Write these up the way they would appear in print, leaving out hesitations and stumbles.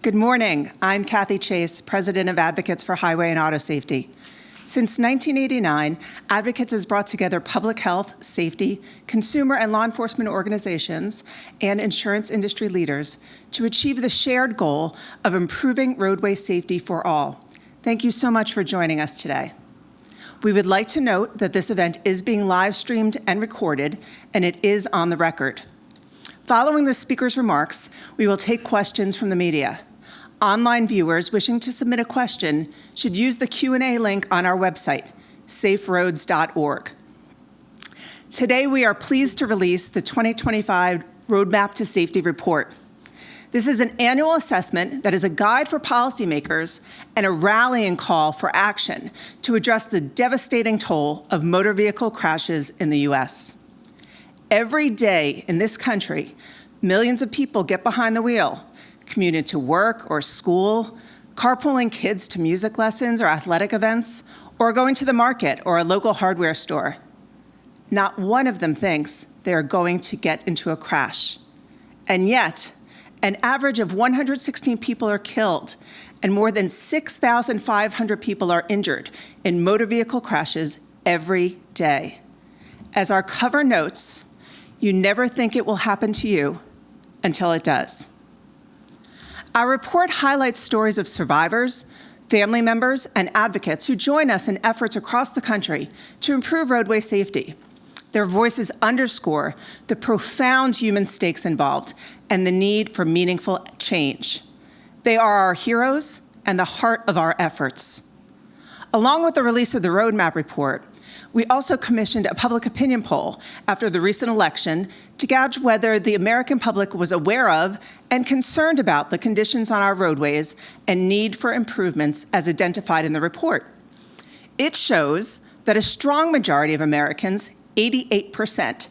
Good morning. I'm Kathy Chase, President of Advocates for Highway and Auto Safety. Since 1989, Advocates has brought together public health, safety, consumer and law enforcement organizations, and insurance industry leaders to achieve the shared goal of improving roadway safety for all. Thank you so much for joining us today. We would like to note that this event is being live streamed and recorded, and it is on the record. Following the speaker's remarks, we will take questions from the media. Online viewers wishing to submit a question should use the Q&A link on our website, saferoads.org. Today, we are pleased to release the 2025 Roadmap to Safety Report. This is an annual assessment that is a guide for policymakers and a rallying call for action to address the devastating toll of motor vehicle crashes in the U.S. Every day in this country, millions of people get behind the wheel, commuting to work or school, carpooling kids to music lessons or athletic events, or going to the market or a local hardware store. Not one of them thinks they are going to get into a crash. And yet, an average of 116 people are killed and more than 6,500 people are injured in motor vehicle crashes every day. As our cover notes, you never think it will happen to you until it does. Our report highlights stories of survivors, family members, and advocates who join us in efforts across the country to improve roadway safety. Their voices underscore the profound human stakes involved and the need for meaningful change. They are our heroes and the heart of our efforts. Along with the release of the Roadmap Report, we also commissioned a public opinion poll after the recent election to gauge whether the American public was aware of and concerned about the conditions on our roadways and need for improvements as identified in the report. It shows that a strong majority of Americans, 88%,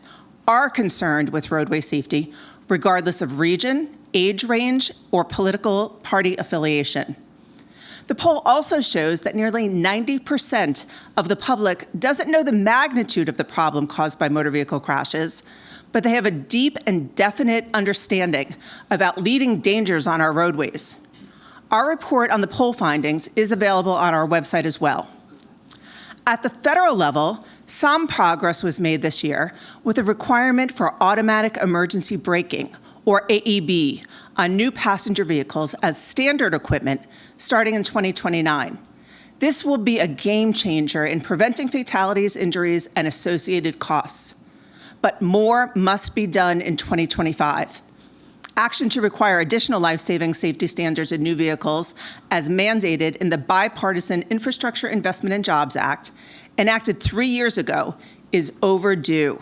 are concerned with roadway safety, regardless of region, age range, or political party affiliation. The poll also shows that nearly 90% of the public doesn't know the magnitude of the problem caused by motor vehicle crashes, but they have a deep and definite understanding about leading dangers on our roadways. Our report on the poll findings is available on our website as well. At the federal level, some progress was made this year with a requirement for automatic emergency braking, or AEB, on new passenger vehicles as standard equipment starting in 2029. This will be a game changer in preventing fatalities, injuries, and associated costs. But more must be done in 2025. Action to require additional life-saving safety standards in new vehicles, as mandated in the Bipartisan Infrastructure Investment and Jobs Act, enacted 3 years ago, is overdue.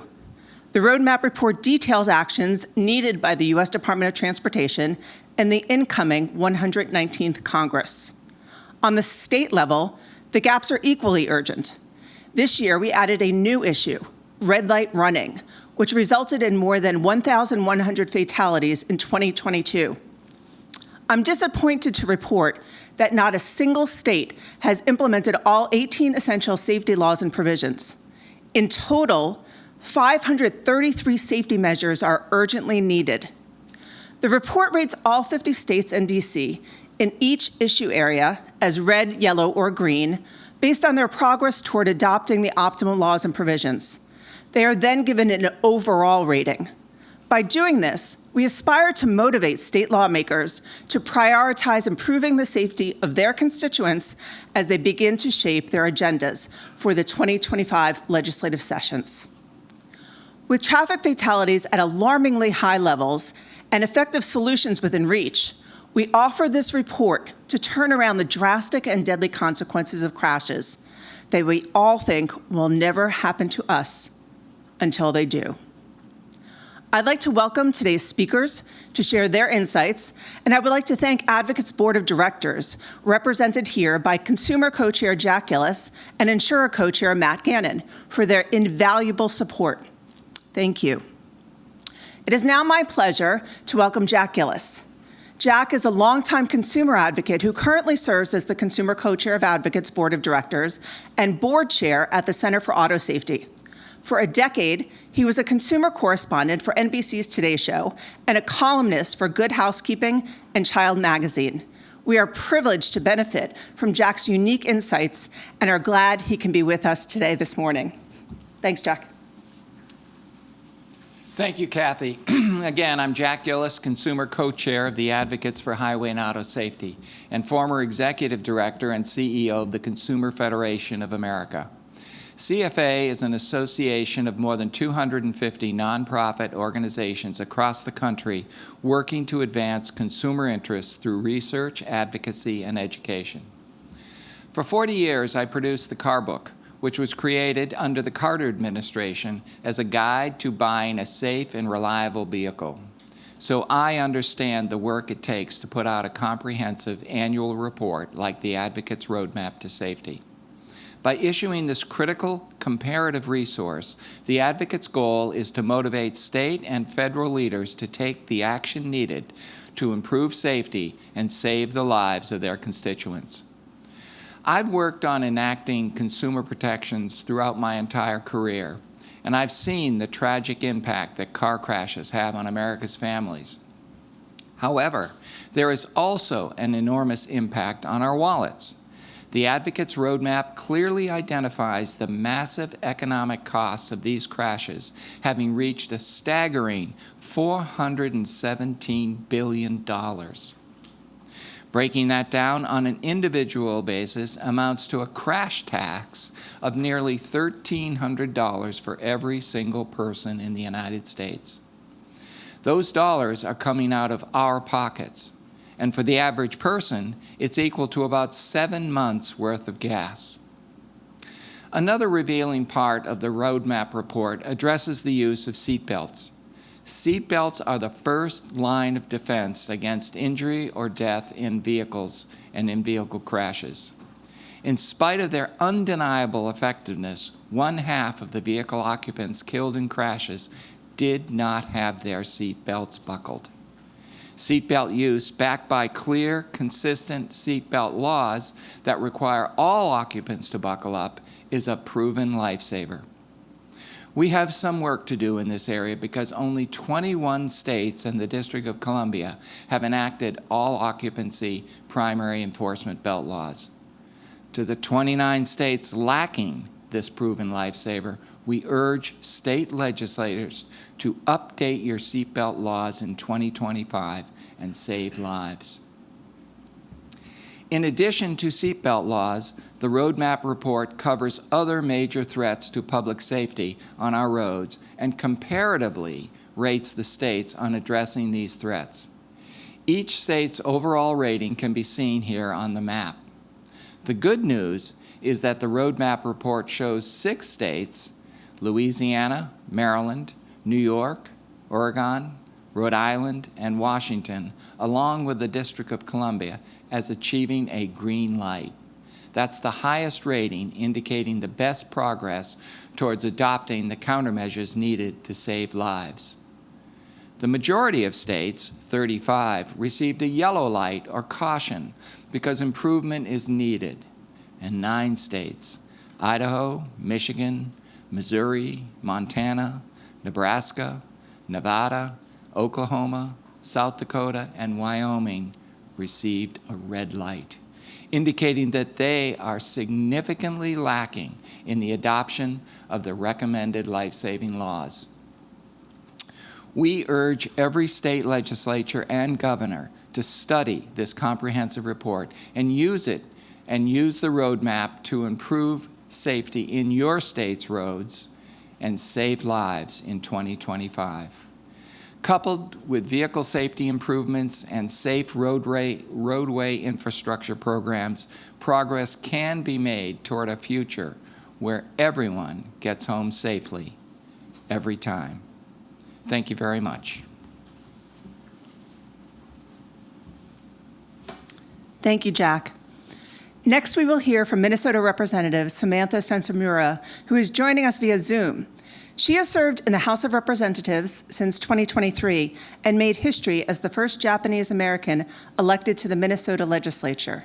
The Roadmap Report details actions needed by the U.S. Department of Transportation and the incoming 119th Congress. On the state level, the gaps are equally urgent. This year, we added a new issue, red light running, which resulted in more than 1,100 fatalities in 2022. I'm disappointed to report that not a single state has implemented all 18 essential safety laws and provisions. In total, 533 safety measures are urgently needed. The report rates all 50 states and DC in each issue area as red, yellow, or green based on their progress toward adopting the optimal laws and provisions. They are then given an overall rating. By doing this, we aspire to motivate state lawmakers to prioritize improving the safety of their constituents as they begin to shape their agendas for the 2025 legislative sessions. With traffic fatalities at alarmingly high levels and effective solutions within reach, we offer this report to turn around the drastic and deadly consequences of crashes that we all think will never happen to us until they do. I'd like to welcome today's speakers to share their insights, and I would like to thank Advocates Board of Directors, represented here by Consumer Co-Chair Jack Gillis and Insurer Co-Chair Matt Gannon, for their invaluable support. Thank you. It is now my pleasure to welcome Jack Gillis. Jack is a longtime consumer advocate who currently serves as the Consumer Co-Chair of Advocates Board of Directors and Board Chair at the Center for Auto Safety. For a decade, he was a consumer correspondent for NBC's Today Show and a columnist for Good Housekeeping and Child Magazine. We are privileged to benefit from Jack's unique insights and are glad he can be with us today this morning. Thanks, Jack. Thank you, Kathy. Again, I'm Jack Gillis, Consumer Co-Chair of the Advocates for Highway and Auto Safety and former Executive Director and CEO of the Consumer Federation of America. CFA is an association of more than 250 nonprofit organizations across the country working to advance consumer interests through research, advocacy, and education. For 40 years, I produced the Car Book, which was created under the Carter administration as a guide to buying a safe and reliable vehicle. So I understand the work it takes to put out a comprehensive annual report like the Advocates Roadmap to Safety. By issuing this critical comparative resource, the Advocates' goal is to motivate state and federal leaders to take the action needed to improve safety and save the lives of their constituents. I've worked on enacting consumer protections throughout my entire career, and I've seen the tragic impact that car crashes have on America's families. However, there is also an enormous impact on our wallets. The Advocates' Roadmap clearly identifies the massive economic costs of these crashes, having reached a staggering $417 billion. Breaking that down on an individual basis amounts to a crash tax of nearly $1,300 for every single person in the United States. Those dollars are coming out of our pockets. And for the average person, it's equal to about 7 months' worth of gas. Another revealing part of the Roadmap report addresses the use of seatbelts. Seatbelts are the first line of defense against injury or death in vehicles and in vehicle crashes. In spite of their undeniable effectiveness, 1/2 of the vehicle occupants killed in crashes did not have their seatbelts buckled. Seatbelt use, backed by clear, consistent seatbelt laws that require all occupants to buckle up, is a proven lifesaver. We have some work to do in this area because only 21 states and the District of Columbia have enacted all occupancy primary enforcement belt laws. To the 29 states lacking this proven lifesaver, we urge state legislators to update your seatbelt laws in 2025 and save lives. In addition to seatbelt laws, the Roadmap report covers other major threats to public safety on our roads and comparatively rates the states on addressing these threats. Each state's overall rating can be seen here on the map. The good news is that the Roadmap report shows 6 states, Louisiana, Maryland, New York, Oregon, Rhode Island, and Washington, along with the District of Columbia, as achieving a green light. That's the highest rating, indicating the best progress towards adopting the countermeasures needed to save lives. The majority of states, 35, received a yellow light or caution because improvement is needed. And 9 states, Idaho, Michigan, Missouri, Montana, Nebraska, Nevada, Oklahoma, South Dakota, and Wyoming received a red light, indicating that they are significantly lacking in the adoption of the recommended life-saving laws. We urge every state legislature and governor to study this comprehensive report and use the roadmap to improve safety in your state's roads and save lives in 2025. Coupled with vehicle safety improvements and safe roadway infrastructure programs, progress can be made toward a future where everyone gets home safely every time. Thank you very much. Thank you, Jack. Next, we will hear from Minnesota Representative Samantha Sensamura, who is joining us via Zoom. She has served in the House of Representatives since 2023 and made history as the first Japanese American elected to the Minnesota legislature.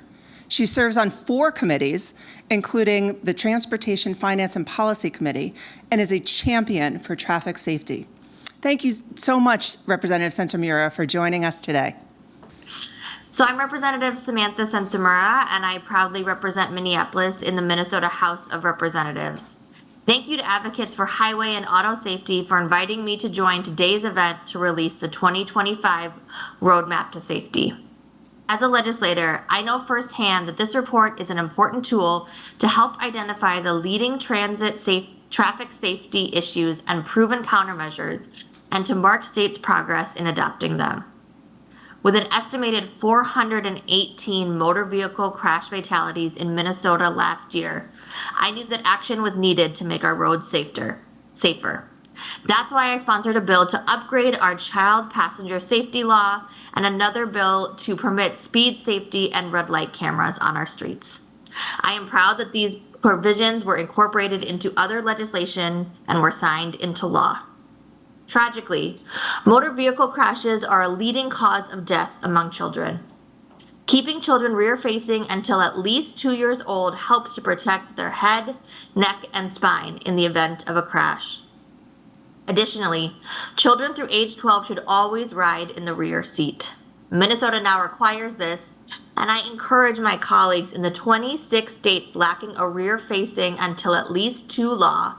She serves on 4 committees, including the Transportation, Finance, and Policy Committee, and is a champion for traffic safety. Thank you so much, Representative Sentimura, for joining us today. So I'm Representative Samantha Sentimura, and I proudly represent Minneapolis in the Minnesota House of Representatives. Thank you to Advocates for Highway and Auto Safety for inviting me to join today's event to release the 2025 Roadmap to Safety. As a legislator, I know firsthand that this report is an important tool to help identify the leading traffic safety issues and proven countermeasures, and to mark states' progress in adopting them. With an estimated 418 motor vehicle crash fatalities in Minnesota last year, I knew that action was needed to make our roads safer. That's why I sponsored a bill to upgrade our child passenger safety law and another bill to permit speed safety and red light cameras on our streets. I am proud that these provisions were incorporated into other legislation and were signed into law. Tragically, motor vehicle crashes are a leading cause of death among children. Keeping children rear-facing until at least 2 years old helps to protect their head, neck, and spine in the event of a crash. Additionally, children through age 12 should always ride in the rear seat. Minnesota now requires this, and I encourage my colleagues in the 26 states lacking a rear-facing until at least 2 law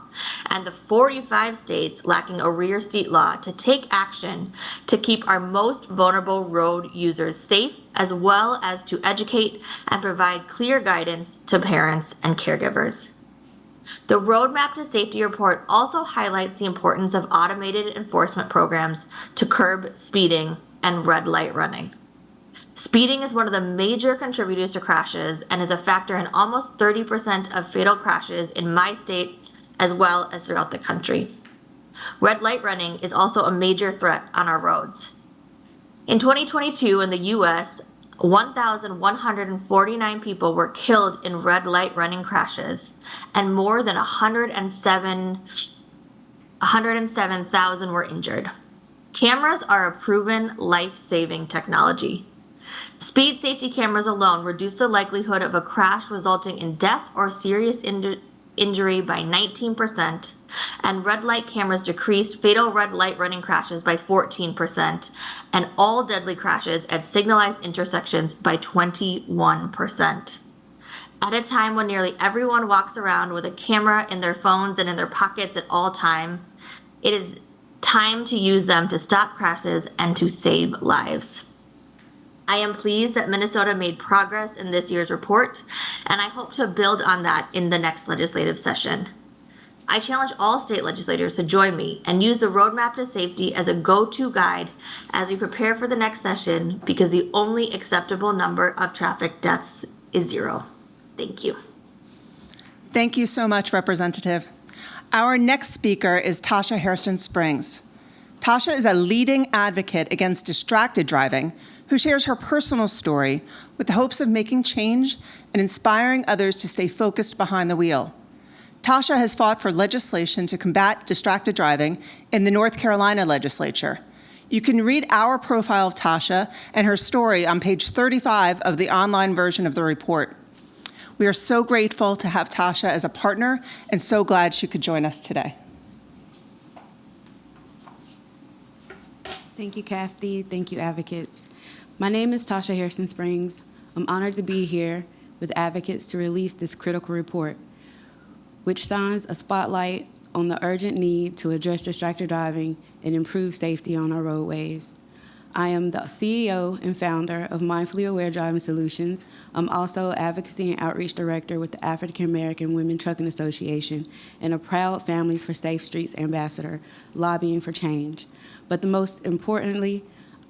and the 45 states lacking a rear seat law to take action to keep our most vulnerable road users safe, as well as to educate and provide clear guidance to parents and caregivers. The Roadmap to Safety report also highlights the importance of automated enforcement programs to curb speeding and red light running. Speeding is one of the major contributors to crashes and is a factor in almost 30% of fatal crashes in my state as well as throughout the country. Red light running is also a major threat on our roads. In 2022 in the U.S., 1,149 people were killed in red light running crashes, and more than 107,000 were injured. Cameras are a proven life-saving technology. Speed safety cameras alone reduce the likelihood of a crash resulting in death or serious injury by 19%, and red light cameras decreased fatal red light running crashes by 14%, and all deadly crashes at signalized intersections by 21%. At a time when nearly everyone walks around with a camera in their phones and in their pockets at all time, it is time to use them to stop crashes and to save lives. I am pleased that Minnesota made progress in this year's report, and I hope to build on that in the next legislative session. I challenge all state legislators to join me and use the Roadmap to Safety as a go-to guide as we prepare for the next session, because the only acceptable number of traffic deaths is 0. Thank you. Thank you so much, Representative. Our next speaker is Tasha Hairston Springs. Tasha is a leading advocate against distracted driving, who shares her personal story with the hopes of making change and inspiring others to stay focused behind the wheel. Tasha has fought for legislation to combat distracted driving in the North Carolina legislature. You can read our profile of Tasha and her story on page 35 of the online version of the report. We are so grateful to have Tasha as a partner and so glad she could join us today. Thank you, Kathy. Thank you, advocates. My name is Tasha Hairston Springs. I'm honored to be here with advocates to release this critical report, which shines a spotlight on the urgent need to address distracted driving and improve safety on our roadways. I am the CEO and founder of Mindfully Aware Driving Solutions. I'm also Advocacy and Outreach Director with the African American Women Trucking Association and a proud Families for Safe Streets ambassador, lobbying for change. But the most importantly,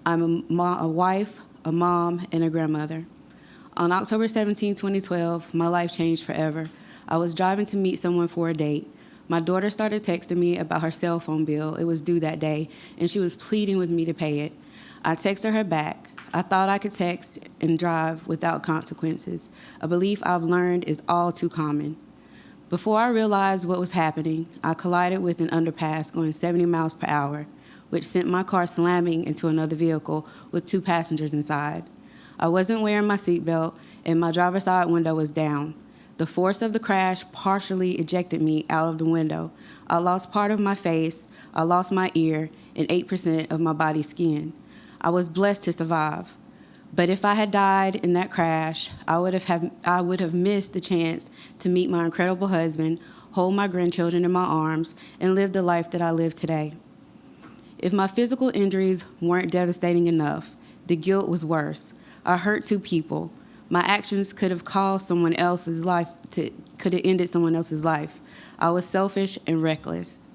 I'm a wife, a mom, and a grandmother. On October 17, 2012, my life changed forever. I was driving to meet someone for a date. My daughter started texting me about her cell phone bill. It was due that day, and she was pleading with me to pay it. I texted her back. I thought I could text and drive without consequences, a belief I've learned is all too common. Before I realized what was happening, I collided with an underpass going 70 miles per hour, which sent my car slamming into another vehicle with 2 passengers inside. I wasn't wearing my seatbelt, and my driver's side window was down. The force of the crash partially ejected me out of the window. I lost part of my face, I lost my ear, and 8% of my body's skin. I was blessed to survive. But if I had died in that crash, I would have missed the chance to meet my incredible husband, hold my grandchildren in my arms, and live the life that I live today. If my physical injuries weren't devastating enough, the guilt was worse. I hurt 2 people. My actions could have ended someone else's life. I was selfish and reckless.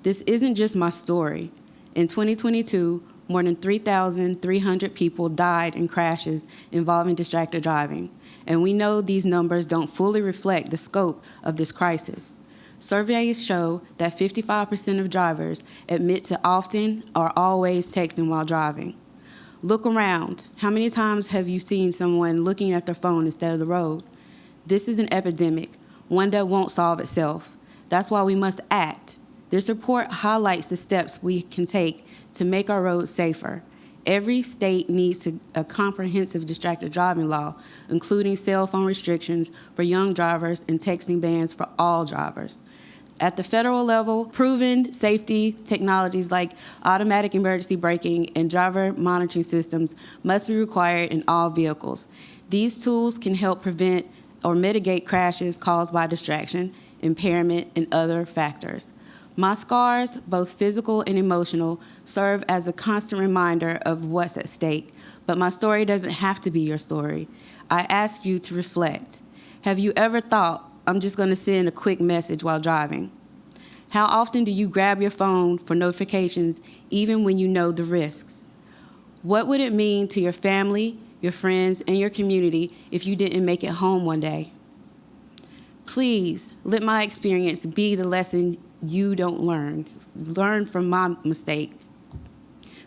This isn't just my story. In 2022, more than 3,300 people died in crashes involving distracted driving, and we know these numbers don't fully reflect the scope of this crisis. Surveys show that 55% of drivers admit to often or always texting while driving. Look around. How many times have you seen someone looking at their phone instead of the road? This is an epidemic, one that won't solve itself. That's why we must act. This report highlights the steps we can take to make our roads safer. Every state needs a comprehensive distracted driving law, including cell phone restrictions for young drivers and texting bans for all drivers. At the federal level, proven safety technologies like automatic emergency braking and driver monitoring systems must be required in all vehicles. These tools can help prevent or mitigate crashes caused by distraction, impairment, and other factors. My scars, both physical and emotional, serve as a constant reminder of what's at stake, but my story doesn't have to be your story. I ask you to reflect. Have you ever thought, I'm just going to send a quick message while driving? How often do you grab your phone for notifications even when you know the risks? What would it mean to your family, your friends, and your community if you didn't make it home one day? Please let my experience be the lesson you don't learn. Learn from my mistake.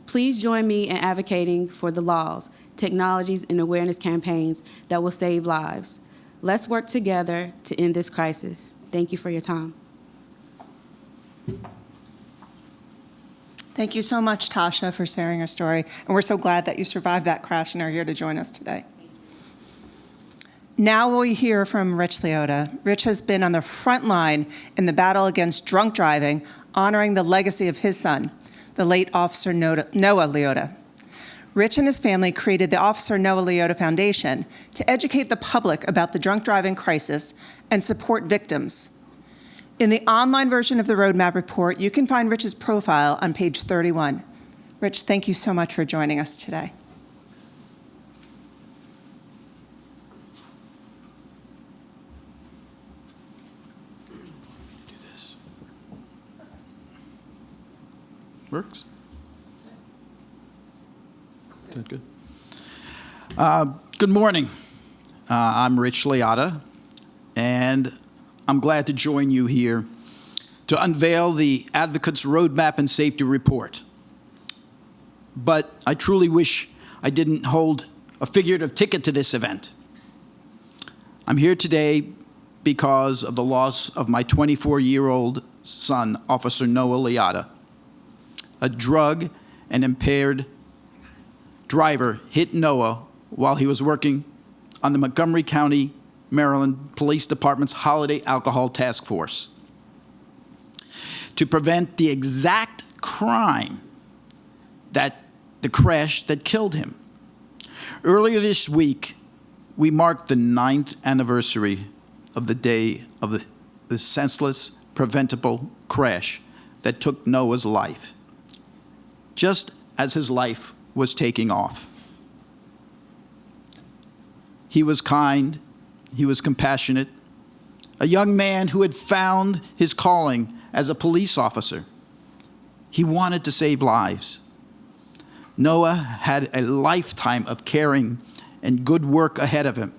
Please join me in advocating for the laws, technologies, and awareness campaigns that will save lives. Let's work together to end this crisis. Thank you for your time. Thank you so much, Tasha, for sharing your story. And we're so glad that you survived that crash and are here to join us today. Now we'll hear from Rich Liotta. Rich has been on the front line in the battle against drunk driving, honoring the legacy of his son, the late Officer Noah Liotta. Rich and his family created the Officer Noah Liotta Foundation to educate the public about the drunk driving crisis and support victims. In the online version of the Roadmap Report, you can find Rich's profile on page 31. Rich, thank you so much for joining us today. Do this. Works? Good. Good morning. I'm Rich Liotta, and I'm glad to join you here to unveil the Advocates Roadmap and Safety Report. But I truly wish I didn't hold a figurative ticket to this event. I'm here today because of the loss of my 24-year-old son, Officer Noah Liotta. A drug and impaired driver hit Noah while he was working on the Montgomery County, Maryland Police Department's Holiday Alcohol Task Force to prevent the exact crime the crash that killed him. Earlier this week, we marked the 9th anniversary of the day of the senseless, preventable crash that took Noah's life, just as his life was taking off. He was kind, he was compassionate, a young man who had found his calling as a police officer. He wanted to save lives. Noah had a lifetime of caring and good work ahead of him.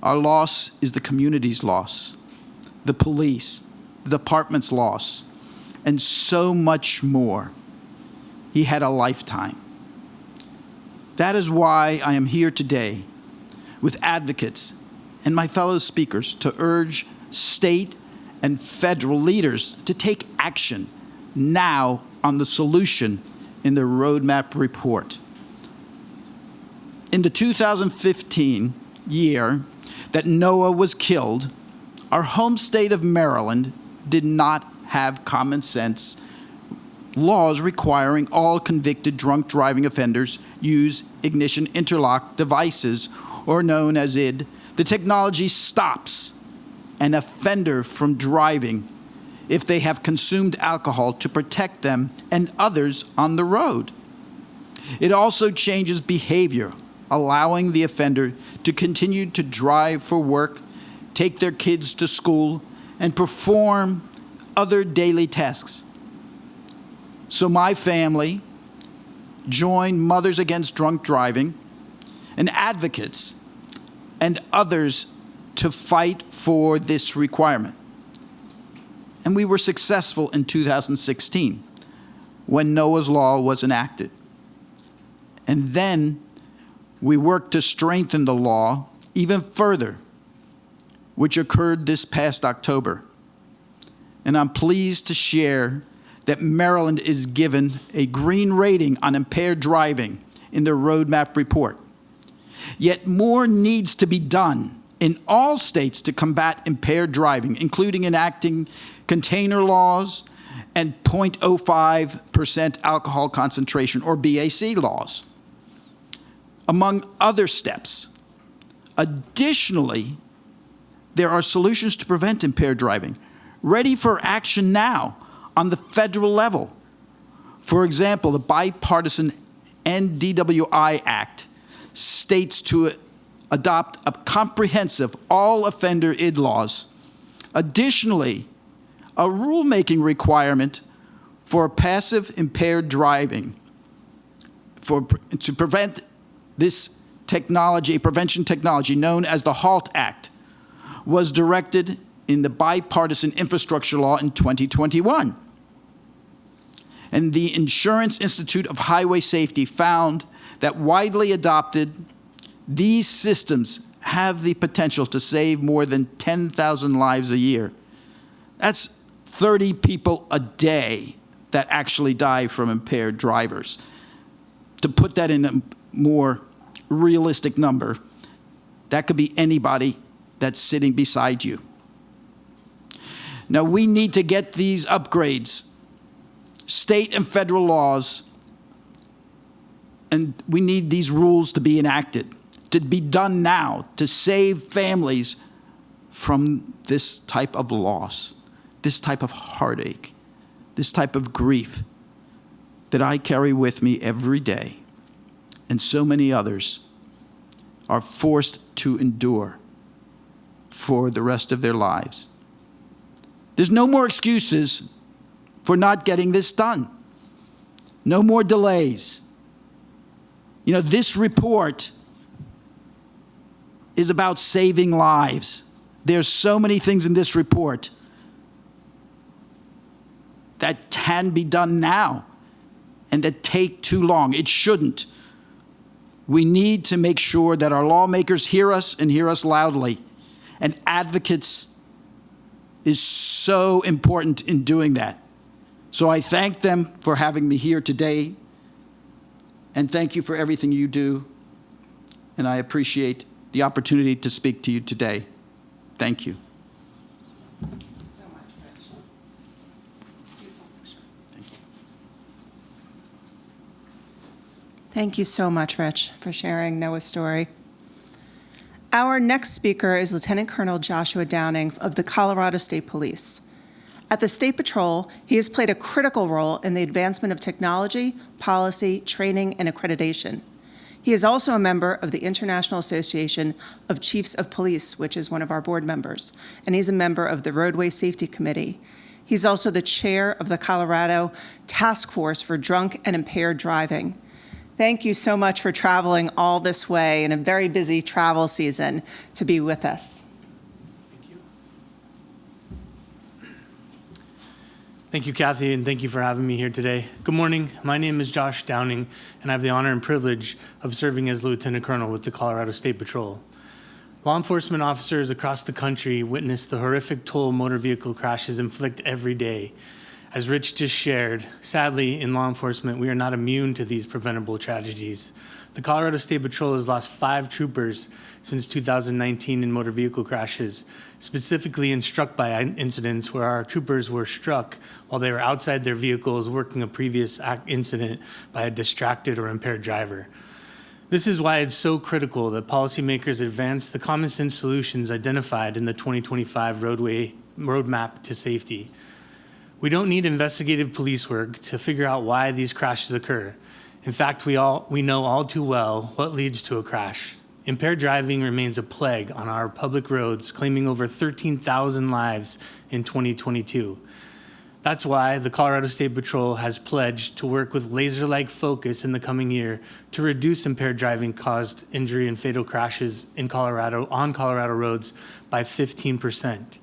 Our loss is the community's loss, the police, the department's loss, and so much more. He had a lifetime. That is why I am here today with advocates and my fellow speakers to urge state and federal leaders to take action now on the solution in the Roadmap Report. in the 2015 year that Noah was killed, our home state of Maryland did not have common sense laws requiring all convicted drunk driving offenders use ignition interlock devices, or known as ID. The technology stops an offender from driving if they have consumed alcohol to protect them and others on the road. It also changes behavior, allowing the offender to continue to drive for work, take their kids to school, and perform other daily tasks. So my family joined Mothers Against Drunk Driving and advocates and others to fight for this requirement. And we were successful in 2016 when Noah's Law was enacted. And then we worked to strengthen the law even further, which occurred this past October. And I'm pleased to share that Maryland is given a green rating on impaired driving in their roadmap report. Yet more needs to be done in all states to combat impaired driving, including enacting container laws and 0.05% alcohol concentration, or BAC laws, among other steps. Additionally, there are solutions to prevent impaired driving, ready for action now on the federal level. For example, the bipartisan NDWI Act states to adopt a comprehensive all-offender ID laws. Additionally, a rulemaking requirement for passive impaired driving to prevent this technology, prevention technology known as the HALT Act, was directed in the bipartisan infrastructure law in 2021. And the Insurance Institute of Highway Safety found that widely adopted, these systems have the potential to save more than 10,000 lives a year. That's 30 people a day that actually die from impaired drivers. To put that in a more realistic number, that could be anybody that's sitting beside you. Now, we need to get these upgrades, state and federal laws, and we need these rules to be enacted, to be done now, to save families from this type of loss, this type of heartache, this type of grief that I carry with me every day, and so many others are forced to endure for the rest of their lives. There's no more excuses for not getting this done. No more delays. You know, this report is about saving lives. There's so many things in this report that can be done now and that take too long. It shouldn't. We need to make sure that our lawmakers hear us and hear us loudly. And advocates is so important in doing that. So I thank them for having me here today. And thank you for everything you do. And I appreciate the opportunity to speak to you today. Thank you. Thank you so much, Rich. Beautiful picture. Thank you. Thank you so much, Rich, for sharing Noah's story. Our next speaker is Lieutenant Colonel Joshua Downing of the Colorado State Police. At the State Patrol, he has played a critical role in the advancement of technology, policy, training, and accreditation. He is also a member of the International Association of Chiefs of Police, which is one of our board members, and he's a member of the Roadway Safety Committee. He's also the chair of the Colorado Task Force for Drunk and Impaired Driving. Thank you so much for traveling all this way in a very busy travel season to be with us. Thank you, Kathy, and thank you for having me here today. Good morning. My name is Josh Downing, and I have the honor and privilege of serving as Lieutenant Colonel with the Colorado State Patrol. Law enforcement officers across the country witness the horrific toll motor vehicle crashes inflict every day. As Rich just shared, sadly, in law enforcement, we are not immune to these preventable tragedies. The Colorado State Patrol has lost 5 troopers since 2019 in motor vehicle crashes, specifically in struck-by incidents where our troopers were struck while they were outside their vehicles working a previous incident by a distracted or impaired driver. This is why it's so critical that policymakers advance the common sense solutions identified in the 2025 Roadmap to Safety. We don't need investigative police work to figure out why these crashes occur. In fact, we know all too well what leads to a crash. Impaired driving remains a plague on our public roads, claiming over 13,000 lives in 2022. That's why the Colorado State Patrol has pledged to work with laser-like focus in the coming year to reduce impaired driving caused injury and fatal crashes on Colorado roads by 15%.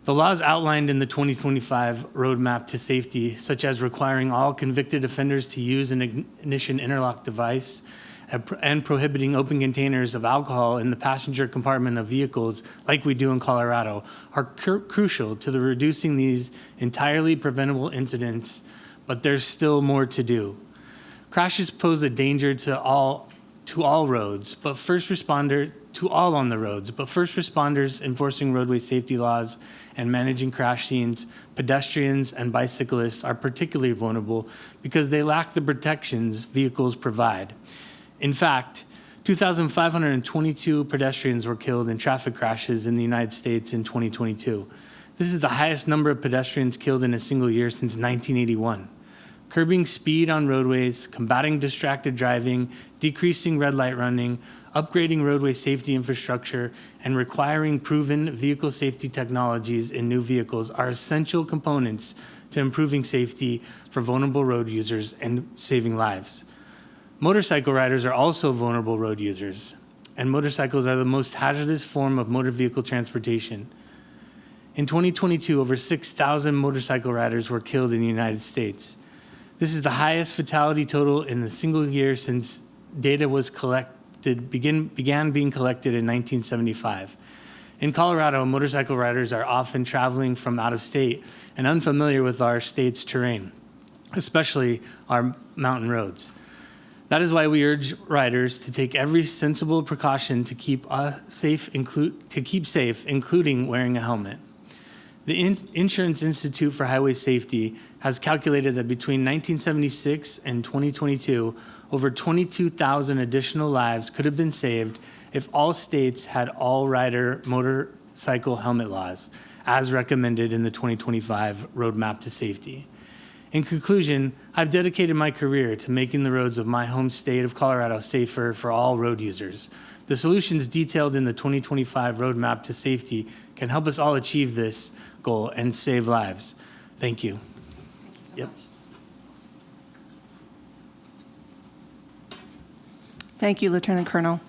The laws outlined in the 2025 Roadmap to Safety, such as requiring all convicted offenders to use an ignition interlock device and prohibiting open containers of alcohol in the passenger compartment of vehicles like we do in Colorado, are crucial to reducing these entirely preventable incidents, but there's still more to do. Crashes pose a danger to all roads, but first responders enforcing roadway safety laws and managing crash scenes, pedestrians and bicyclists are particularly vulnerable because they lack the protections vehicles provide. In fact, 2,522 pedestrians were killed in traffic crashes in the United States in 2022. This is the highest number of pedestrians killed in a single year since 1981. Curbing speed on roadways, combating distracted driving, decreasing red light running, upgrading roadway safety infrastructure, and requiring proven vehicle safety technologies in new vehicles are essential components to improving safety for vulnerable road users and saving lives. Motorcycle riders are also vulnerable road users, and motorcycles are the most hazardous form of motor vehicle transportation. In 2022, over 6,000 motorcycle riders were killed in the United States. This is the highest fatality total in a single year since data was began being collected in 1975. In Colorado, motorcycle riders are often traveling from out of state and unfamiliar with our state's terrain, especially our mountain roads. That is why we urge riders to take every sensible precaution to keep safe, including wearing a helmet. The Insurance Institute for Highway Safety has calculated that between 1976 and 2022, over 22,000 additional lives could have been saved if all states had all-rider motorcycle helmet laws, as recommended in the 2025 Roadmap to Safety. In conclusion, I've dedicated my career to making the roads of my home state of Colorado safer for all road users. The solutions detailed in the 2025 Roadmap to Safety can help us all achieve this goal and save lives. Thank you. Thank you so much. Thank you, Lieutenant Colonel.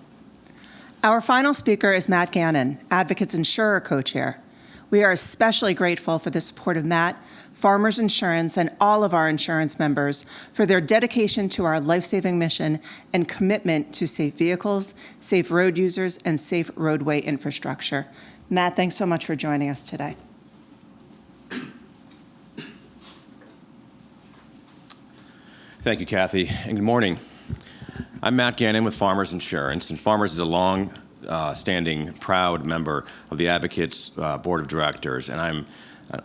Our final speaker is Matt Gannon, Advocates Insurer Co-Chair. We are especially grateful for the support of Matt, Farmers Insurance, and all of our insurance members for their dedication to our life-saving mission and commitment to safe vehicles, safe road users, and safe roadway infrastructure. Matt, thanks so much for joining us today. Thank you, Kathy, and good morning. I'm Matt Gannon with Farmers Insurance, and Farmers is a long-standing, proud member of the Advocates Board of Directors, and I'm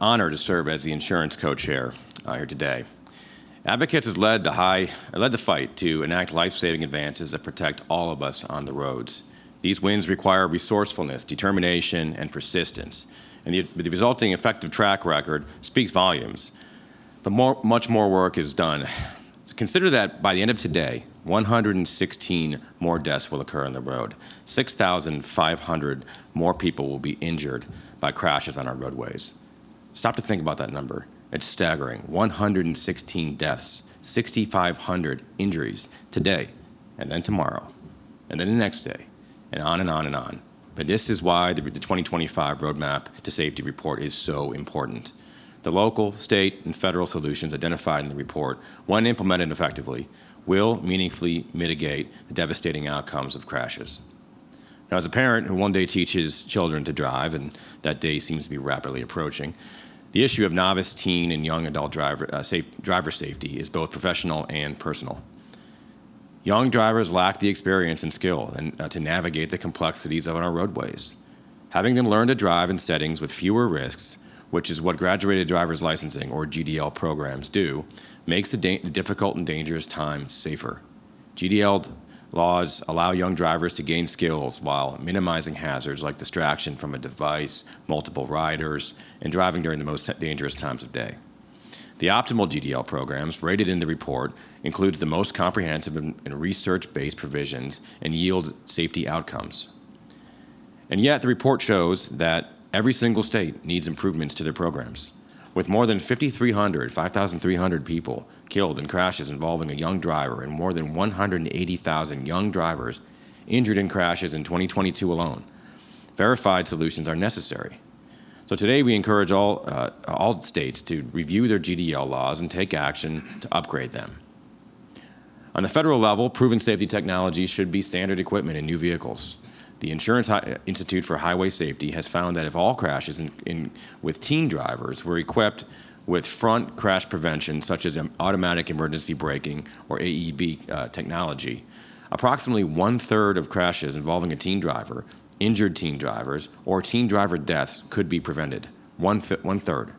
honored to serve as the insurance co-chair here today. Advocates has led the fight to enact life-saving advances that protect all of us on the roads. These wins require resourcefulness, determination, and persistence, and the resulting effective track record speaks volumes. But much more work is done. Consider that by the end of today, 116 more deaths will occur on the road. 6,500 more people will be injured by crashes on our roadways. Stop to think about that number. It's staggering. 116 deaths, 6,500 injuries today, and then tomorrow, and then the next day, and on and on and on. But this is why the 2025 Roadmap to Safety report is so important. The local, state, and federal solutions identified in the report, when implemented effectively, will meaningfully mitigate the devastating outcomes of crashes. Now, as a parent who one day teaches children to drive, and that day seems to be rapidly approaching, the issue of novice, teen, and young adult driver safety is both professional and personal. Young drivers lack the experience and skill to navigate the complexities of our roadways. Having them learn to drive in settings with fewer risks, which is what graduated driver's licensing or GDL programs do, makes the difficult and dangerous times safer. GDL laws allow young drivers to gain skills while minimizing hazards like distraction from a device, multiple riders, and driving during the most dangerous times of day. The optimal GDL programs, rated in the report, includes the most comprehensive and research-based provisions and yield safety outcomes. And yet, the report shows that every single state needs improvements to their programs. With more than 5,300 people killed in crashes involving a young driver and more than 180,000 young drivers injured in crashes in 2022 alone, verified solutions are necessary. So today we encourage all states to review their GDL laws and take action to upgrade them. On the federal level, proven safety technology should be standard equipment in new vehicles. The Insurance Institute for Highway Safety has found that if all crashes with teen drivers were equipped with front crash prevention, such as automatic emergency braking or AEB technology, approximately 1/3 of crashes involving a teen driver, injured teen drivers, or teen driver deaths could be prevented. 1/3.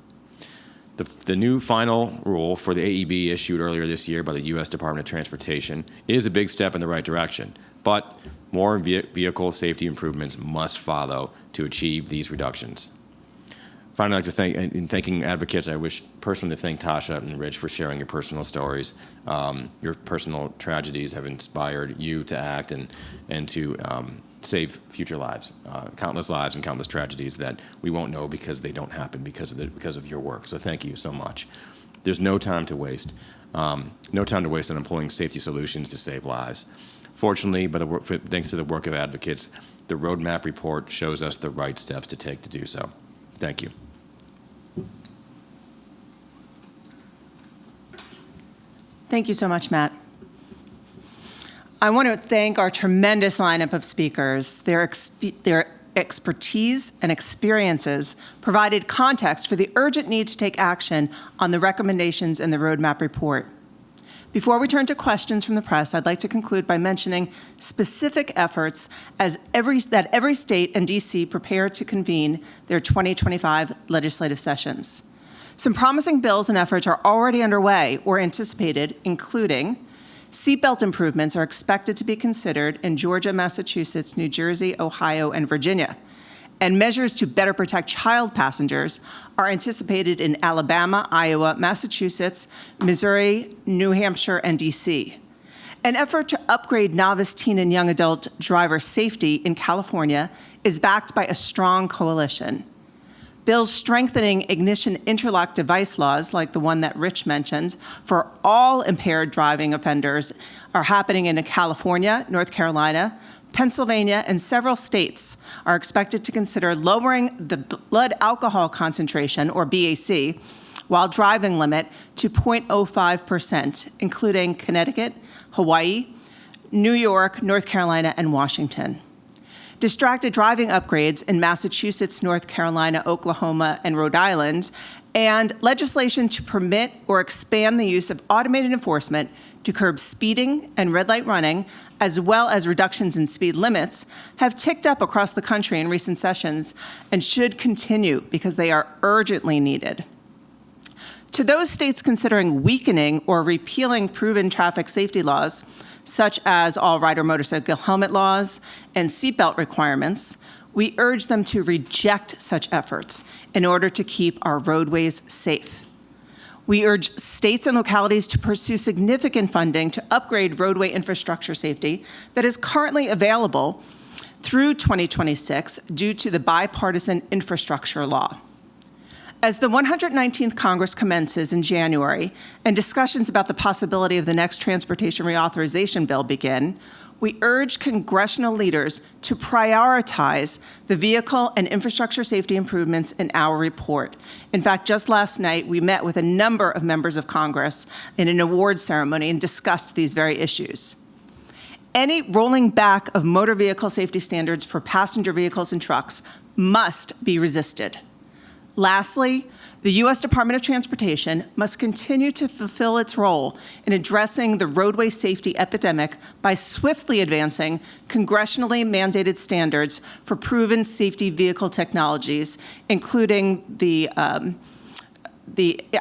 The new final rule for the AEB issued earlier this year by the U.S. Department of Transportation is a big step in the right direction, but more vehicle safety improvements must follow to achieve these reductions. Finally, I'd like to thank, in thanking advocates, I wish personally to thank Tasha and Rich for sharing your personal stories. Your personal tragedies have inspired you to act and to save future lives, countless lives and countless tragedies that we won't know because they don't happen because of your work. So thank you so much. There's no time to waste. No time to waste on employing safety solutions to save lives. Fortunately, thanks to the work of advocates, the roadmap report shows us the right steps to take to do so. Thank you. Thank you so much, Matt. I want to thank our tremendous lineup of speakers. Their expertise and experiences provided context for the urgent need to take action on the recommendations in the roadmap report. Before we turn to questions from the press, I'd like to conclude by mentioning specific efforts that every state and DC prepare to convene their 2025 legislative sessions. Some promising bills and efforts are already underway or anticipated, including seatbelt improvements are expected to be considered in Georgia, Massachusetts, New Jersey, Ohio, and Virginia. And measures to better protect child passengers are anticipated in Alabama, Iowa, Massachusetts, Missouri, New Hampshire, and DC. An effort to upgrade novice teen and young adult driver safety in California is backed by a strong coalition. Bills strengthening ignition interlock device laws, like the one that Rich mentioned, for all impaired driving offenders are happening in California, North Carolina, Pennsylvania, and several states are expected to consider lowering the blood alcohol concentration, or BAC, while driving limit to 0.05%, including Connecticut, Hawaii, New York, North Carolina, and Washington. Distracted driving upgrades in Massachusetts, North Carolina, Oklahoma, and Rhode Island, and legislation to permit or expand the use of automated enforcement to curb speeding and red light running, as well as reductions in speed limits, have ticked up across the country in recent sessions and should continue because they are urgently needed. To those states considering weakening or repealing proven traffic safety laws, such as all rider motorcycle helmet laws and seatbelt requirements, we urge them to reject such efforts in order to keep our roadways safe. We urge states and localities to pursue significant funding to upgrade roadway infrastructure safety that is currently available through 2026 due to the bipartisan infrastructure law. As the 119th Congress commences in January and discussions about the possibility of the next transportation reauthorization bill begin, we urge congressional leaders to prioritize the vehicle and infrastructure safety improvements in our report. In fact, just last night, we met with a number of members of Congress in an awards ceremony and discussed these very issues. Any rolling back of motor vehicle safety standards for passenger vehicles and trucks must be resisted. Lastly, the U.S. Department of Transportation must continue to fulfill its role in addressing the roadway safety epidemic by swiftly advancing congressionally mandated standards for proven safety vehicle technologies, including the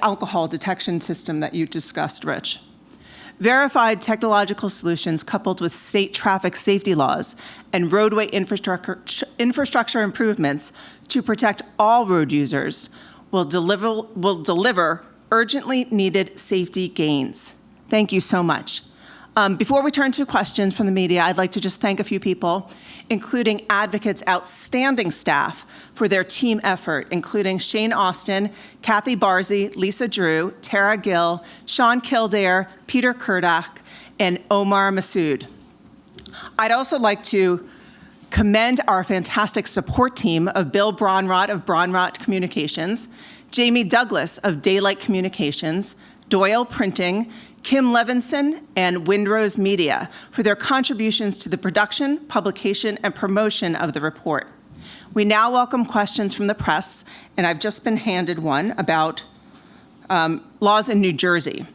alcohol detection system that you discussed, Rich. Verified technological solutions coupled with state traffic safety laws and roadway infrastructure improvements to protect all road users will deliver urgently needed safety gains. Thank you so much. Before we turn to questions from the media, I'd like to just thank a few people, including Advocate's outstanding staff for their team effort, including Shane Austin, Kathy Barzy, Lisa Drew, Tara Gill, Sean Kildare, Peter Kurdak, and Omar Masood. I'd also like to commend our fantastic support team of Bill Braunrott of Braunrott Communications, Jamie Douglas of Daylight Communications, Doyle Printing, Kim Levinson, and Windrose Media for their contributions to the production, publication, and promotion of the report. We now welcome questions from the press, and I've just been handed one about laws in New Jersey,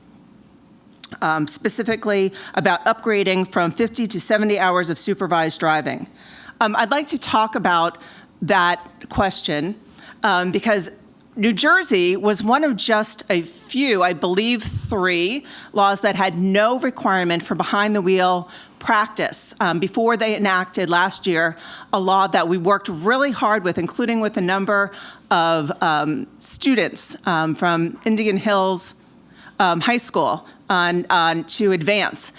specifically about upgrading from 50 to 70 hours of supervised driving. I'd like to talk about that question because New Jersey was one of just a few, I believe 3, laws that had no requirement for behind-the-wheel practice before they enacted last year a law that we worked really hard with, including with a number of students from Indian Hills High School to advance.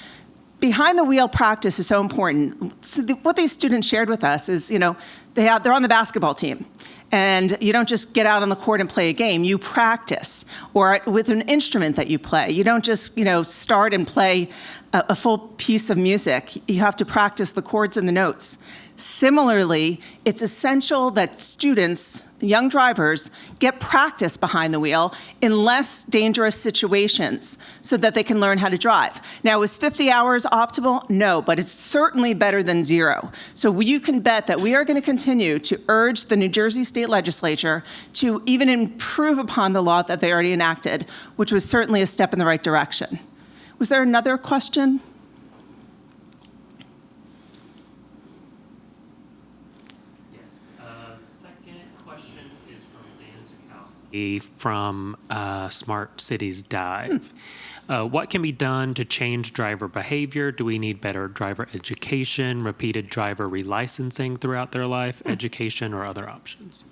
Behind-the-wheel practice is so important. So what these students shared with us is, they're on the basketball team. And you don't just get out on the court and play a game. You practice, or with an instrument that you play. You don't just, start and play a full piece of music. You have to practice the chords and the notes. Similarly, it's essential that students, young drivers, get practice behind the wheel in less dangerous situations so that they can learn how to drive. Now, is 50 hours optimal? No, but it's certainly better than 0. So you can bet that we are going to continue to urge the New Jersey State Legislature to even improve upon the law that they already enacted, which was certainly a step in the right direction. Was there another question? From Smart Cities Dive. What can be done to change driver behavior? Do we need better driver education, repeated driver relicensing throughout their life, education, or other options?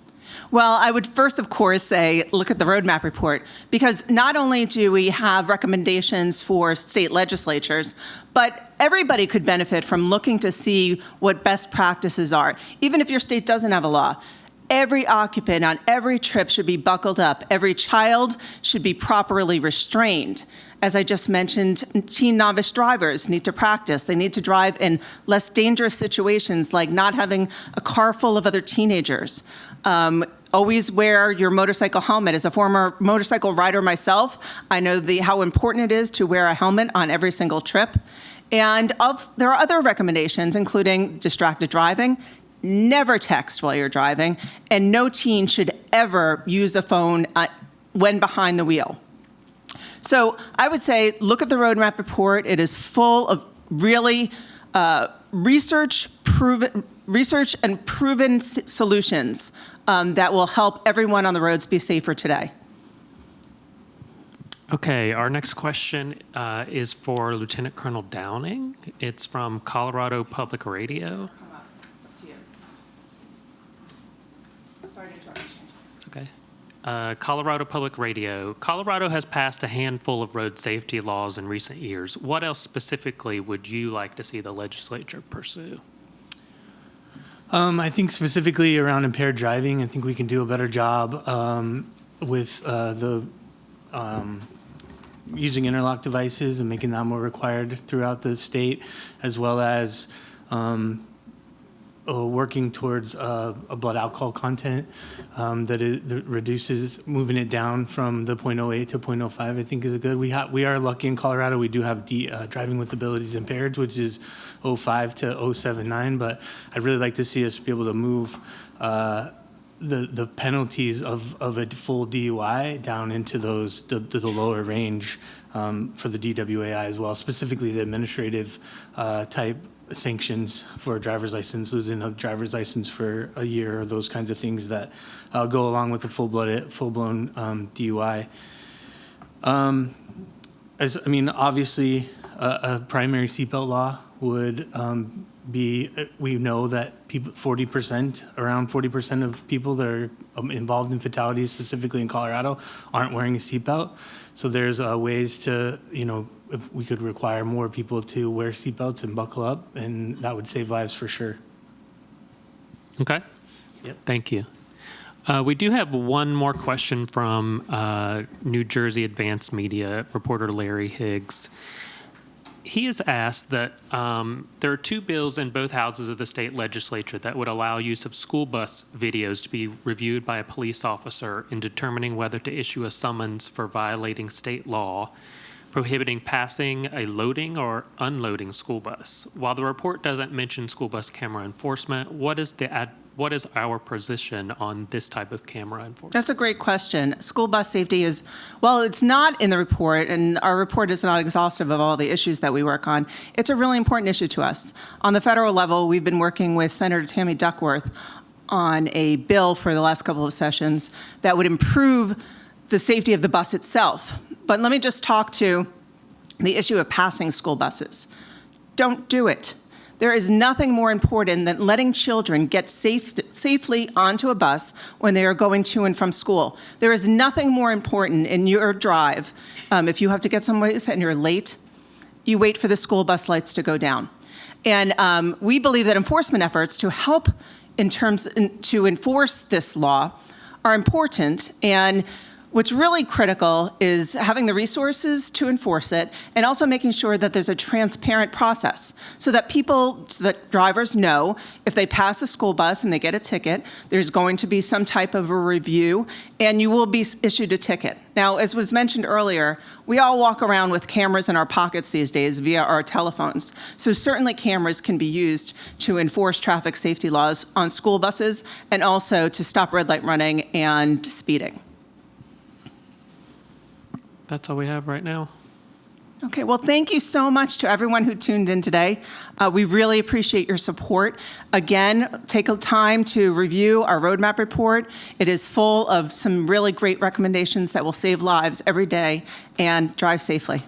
Well, I would first, of course, say look at the roadmap report, because not only do we have recommendations for state legislatures, but everybody could benefit from looking to see what best practices are, even if your state doesn't have a law. Every occupant on every trip should be buckled up. Every child should be properly restrained. As I just mentioned, teen novice drivers need to practice. They need to drive in less dangerous situations, like not having a car full of other teenagers. Always wear your motorcycle helmet. As a former motorcycle rider myself, I know how important it is to wear a helmet on every single trip. And there are other recommendations, including distracted driving. Never text while you're driving, and no teen should ever use a phone when behind the wheel. So I would say look at the roadmap report. It is full of really research and proven solutions that will help everyone on the roads be safer today. Okay, our next question is for Lieutenant Colonel Downing. It's from Colorado Public Radio. Sorry to interrupt you. It's okay. Colorado Public Radio. Colorado has passed a handful of road safety laws in recent years. What else specifically would you like to see the legislature pursue? I think specifically around impaired driving, I think we can do a better job with using interlock devices and making that more required throughout the state, as well as working towards a blood alcohol content that reduces, moving it down from the 0.08 to 0.05, I think is a good. We are lucky in Colorado. We do have driving with abilities impaired, which is 0.05 to 0.79, but I'd really like to see us be able to move the penalties of a full DUI down into the lower range for the DWAI as well, specifically the administrative type sanctions for a driver's license, losing a driver's license for a year, or those kinds of things that go along with a full-blown DUI. Obviously, a primary seatbelt law would we know that around 40% of people that are involved in fatalities, specifically in Colorado, aren't wearing a seatbelt. So there's ways to, if we could require more people to wear seatbelts and buckle up, and that would save lives for sure. Okay. Yep. Thank you. We do have one more question from New Jersey Advanced Media reporter Larry Higgs. He has asked that there are two bills in both houses of the state legislature that would allow use of school bus videos to be reviewed by a police officer in determining whether to issue a summons for violating state law prohibiting passing a loading or unloading school bus. While the report doesn't mention school bus camera enforcement, what is our position on this type of camera enforcement? That's a great question. School bus safety is, well, it's not in the report, and our report is not exhaustive of all the issues that we work on. It's a really important issue to us. On the federal level, we've been working with Senator Tammy Duckworth on a bill for the last couple of sessions that would improve the safety of the bus itself. But let me just talk to the issue of passing school buses. Don't do it. There is nothing more important than letting children get safely onto a bus when they are going to and from school. There is nothing more important in your drive. If you have to get somewhere and you're late, you wait for the school bus lights to go down. And we believe that enforcement efforts to help to enforce this law are important. And what's really critical is having the resources to enforce it, and also making sure that there's a transparent process so that drivers know if they pass a school bus and they get a ticket, there's going to be some type of a review, and you will be issued a ticket. Now, as was mentioned earlier, we all walk around with cameras in our pockets these days via our telephones. So certainly cameras can be used to enforce traffic safety laws on school buses and also to stop red light running and speeding. That's all we have right now. Okay, well, thank you so much to everyone who tuned in today. We really appreciate your support. Again, take a time to review our roadmap report. It is full of some really great recommendations that will save lives every day, and drive safely.